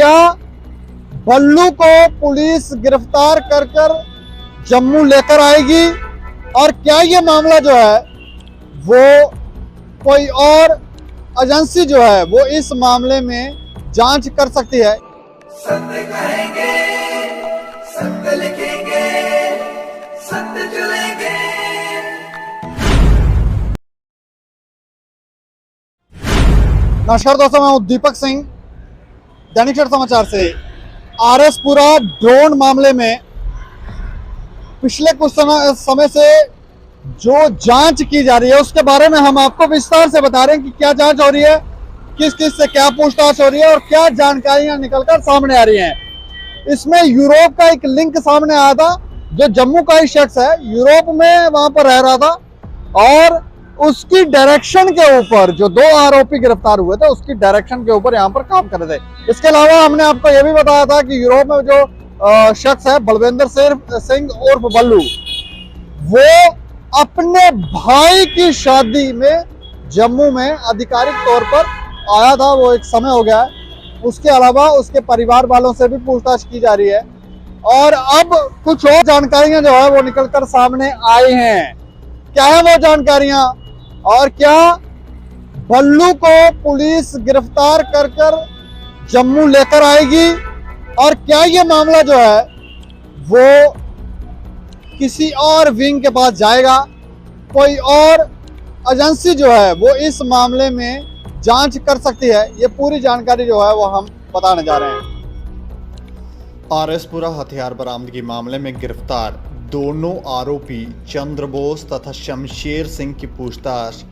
क्या बल्लू को पुलिस गिरफ्तार कर कर जम्मू लेकर आएगी और क्या ये मामला जो है वो कोई और एजेंसी जो है वो इस मामले में जांच कर सकती है। सत्य कहेंगे, सत्य लिखेंगे, सत्य चलेंगे। नमस्कार दोस्तों, मैं हूं दीपक सिंह, दैनिक सवेरा समाचार से। आरएसपुरा ड्रोन मामले में पिछले कुछ समय से जो जांच की जा रही है उसके बारे में हम आपको विस्तार से बता रहे हैं कि क्या जांच हो रही है, किस किस से क्या पूछताछ हो रही है और क्या जानकारियां निकलकर सामने आ रही हैं। इसमें यूरोप का एक लिंक सामने आया था। जो जम्मू का ही शख्स है, यूरोप में वहां पर रह रहा था और उसकी डायरेक्शन के ऊपर जो दो आरोपी गिरफ्तार हुए थे उसकी डायरेक्शन के ऊपर यहाँ पर काम कर रहे थे। इसके अलावा हमने आपको यह भी बताया था कि यूरोप में जो शख्स है बलविंदर सिंह उर्फ बल्लू, वो अपने भाई की शादी में जम्मू में आधिकारिक तौर पर आया था। वो एक समय हो गया है। उसके अलावा उसके परिवार वालों से भी पूछताछ की जा रही है और अब कुछ और जानकारियां जो है वो निकलकर सामने आई हैं। क्या है वो जानकारियां और क्या बल्लू को पुलिस गिरफ्तार कर कर जम्मू लेकर आएगी और क्या ये मामला जो है वो किसी और विंग के पास जाएगा, कोई और एजेंसी जो है वो इस मामले में जांच कर सकती है। ये पूरी जानकारी जो है वो हम बताने जा रहे हैं। आरएसपुरा हथियार बरामदगी मामले में गिरफ्तार दोनों आरोपी चंद्रबोस तथा शमशेर सिंह की पूछताछ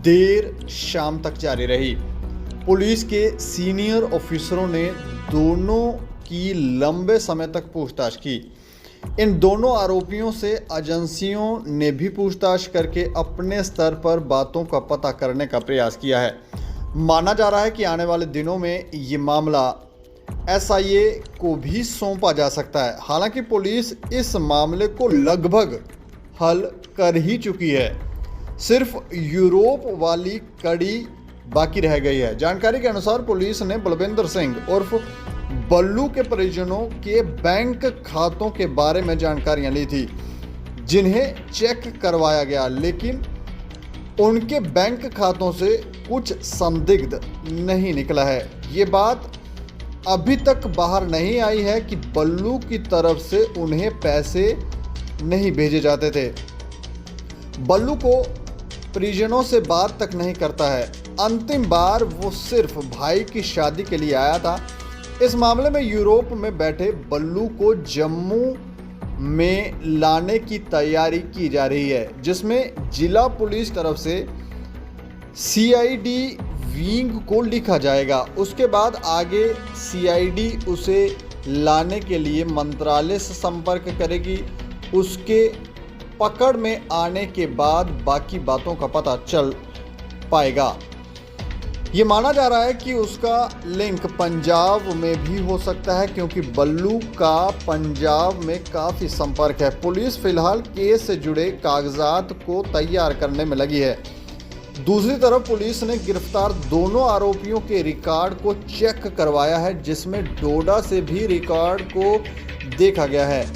देर शाम तक जारी रही। पुलिस के सीनियर ऑफिसरों ने दोनों की लंबे समय तक पूछताछ की। इन दोनों आरोपियों से एजेंसियों ने भी पूछताछ करके अपने स्तर पर बातों का पता करने का प्रयास किया है। माना जा रहा है कि आने वाले दिनों में ये मामला एसआईए को भी सौंपा जा सकता है। हालांकि पुलिस इस मामले को लगभग हल कर ही चुकी है, सिर्फ यूरोप वाली कड़ी बाकी रह गई है। जानकारी के अनुसार पुलिस ने बलविंदर सिंह उर्फ बल्लू के परिजनों के बैंक खातों के बारे में जानकारियां ली थी, जिन्हें चेक करवाया गया, लेकिन उनके बैंक खातों से कुछ संदिग्ध नहीं निकला है। ये बात अभी तक बाहर नहीं आई है कि बल्लू की तरफ से उन्हें पैसे नहीं भेजे जाते थे। बल्लू को परिजनों से बात तक नहीं करता है। अंतिम बार वो सिर्फ भाई की शादी के लिए आया था। इस मामले में यूरोप में बैठे बल्लू को जम्मू में लाने की तैयारी की जा रही है, जिसमें जिला पुलिस तरफ से सीआईडी विंग को लिखा जाएगा। उसके बाद आगे सीआईडी उसे लाने के लिए मंत्रालय से संपर्क करेगी। उसके पकड़ में आने के बाद बाकी बातों का पता चल पाएगा। ये माना जा रहा है कि उसका लिंक पंजाब में भी हो सकता है, क्योंकि बल्लू का पंजाब में काफ़ी संपर्क है। पुलिस फिलहाल केस से जुड़े कागजात को तैयार करने में लगी है। दूसरी तरफ पुलिस ने गिरफ्तार दोनों आरोपियों के रिकॉर्ड को चेक करवाया है, जिसमें डोडा से भी रिकॉर्ड को देखा गया है।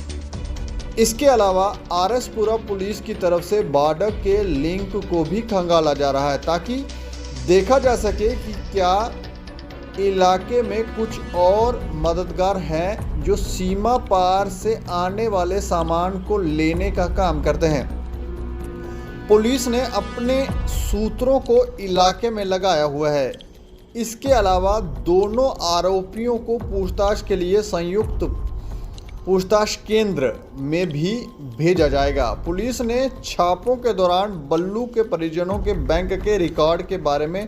इसके अलावा आरएसपुरा पुलिस की तरफ से बॉर्डर के लिंक को भी खंगाला जा रहा है, ताकि देखा जा सके कि क्या इलाके में कुछ और मददगार हैं जो सीमा पार से आने वाले सामान को लेने का काम करते हैं। पुलिस ने अपने सूत्रों को इलाके में लगाया हुआ है। इसके अलावा दोनों आरोपियों को पूछताछ के लिए संयुक्त पूछताछ केंद्र में भी भेजा जाएगा। पुलिस ने छापों के दौरान बल्लू के परिजनों के बैंक के रिकॉर्ड के बारे में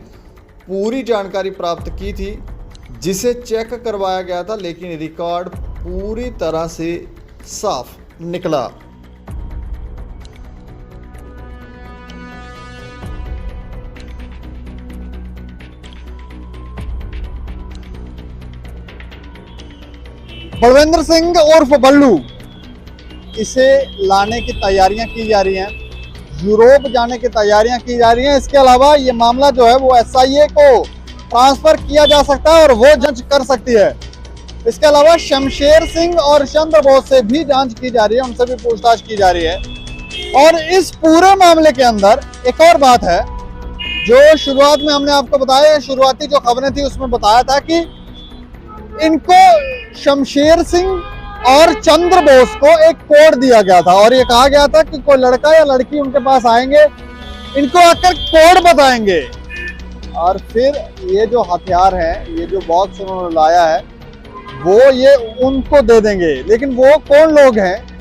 पूरी जानकारी प्राप्त की थी, जिसे चेक करवाया गया था, लेकिन रिकॉर्ड पूरी तरह से साफ निकला। बलविंदर सिंह उर्फ बल्लू, इसे लाने की तैयारियां की जा रही हैं, यूरोप जाने की तैयारियां की जा रही हैं। इसके अलावा ये मामला जो है वो एसआईए को ट्रांसफर किया जा सकता है और वो जांच कर सकती है। इसके अलावा शमशेर सिंह और चंद्र बोस से भी जांच की जा रही है, उनसे भी पूछताछ की जा रही है। और इस पूरे मामले के अंदर एक और बात है जो शुरुआत में हमने आपको बताया, शुरुआती जो खबरें थी उसमें बताया था कि इनको शमशेर सिंह और चंद्र बोस को एक कोड दिया गया था और ये कहा गया था कि कोई लड़का या लड़की उनके पास आएंगे, इनको आकर कोड बताएंगे और फिर ये जो हथियार है, ये जो बॉक्स उन्होंने लाया है, वो ये उनको दे देंगे। लेकिन वो कौन लोग हैं,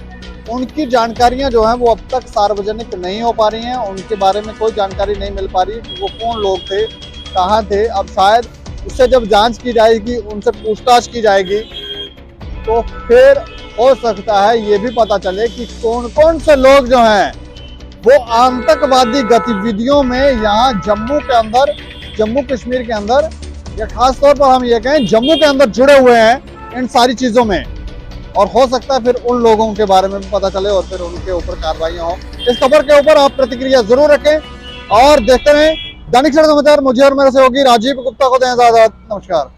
उनकी जानकारियां जो हैं वो अब तक सार्वजनिक नहीं हो पा रही हैं, उनके बारे में कोई जानकारी नहीं मिल पा रही कि वो कौन लोग थे, कहाँ थे। अब शायद उससे जब जांच की जाएगी, उनसे पूछताछ की जाएगी, तो फिर हो सकता है ये भी पता चले कि कौन कौन से लोग जो हैं वो आतंकवादी गतिविधियों में यहाँ जम्मू के अंदर, जम्मू कश्मीर के अंदर या खास तौर पर हम ये कहें जम्मू के अंदर जुड़े हुए हैं इन सारी चीज़ों में। और हो सकता है फिर उन लोगों के बारे में भी पता चले और फिर उनके ऊपर कार्रवाइयाँ हो। इस खबर के ऊपर आप प्रतिक्रिया जरूर रखें और देखते रहें दैनिक सवेरा समाचार। मुझे और मेरे सहयोगी राजीव गुप्ता को दें इजाजत। नमस्कार।